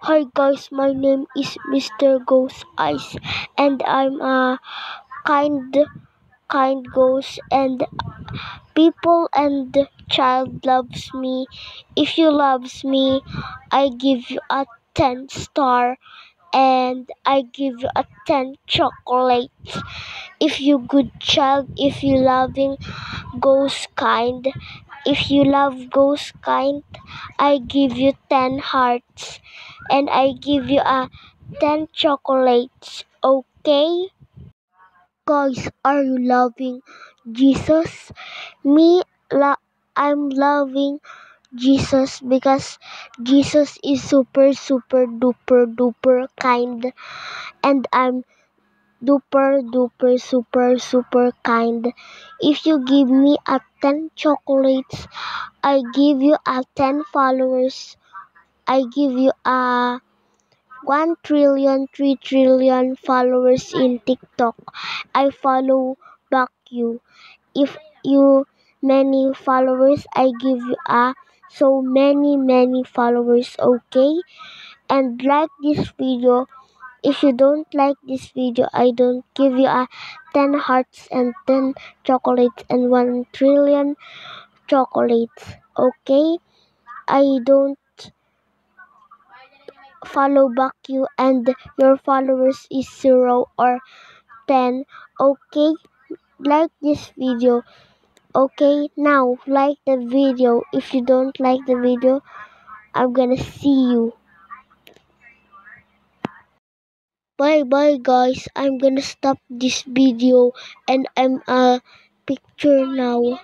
Hi guys, my name is Mr. Ghost Eyes, and I'm a kind ghost, and people and child loves me. If you loves me, I give you a 10 star, and I give you a 10 chocolates. If you good child, if you loving ghost kind, if you love ghost kind, I give you 10 hearts, and I give you a 10 chocolates. Okay? Guys, are you loving Jesus? Me, I'm loving Jesus because Jesus is super duper kind, and I'm duper super kind. If you give me a 10 chocolates, I give you a 10 followers. I give you a 1 trillion 3 trillion followers in TikTok. I follow back you. If you many followers, I give you a so many followers. Okay? And like this video. If you don't like this video, I don't give you a 10 hearts and 10 chocolates and 1 trillion chocolates. Okay? I don't follow back you, and your followers is 0 or 10. Okay? Like this video. Okay? Now, like the video. If you don't like the video, I'm gonna see you. Bye guys. I'm gonna stop this video, and I'm a picture now.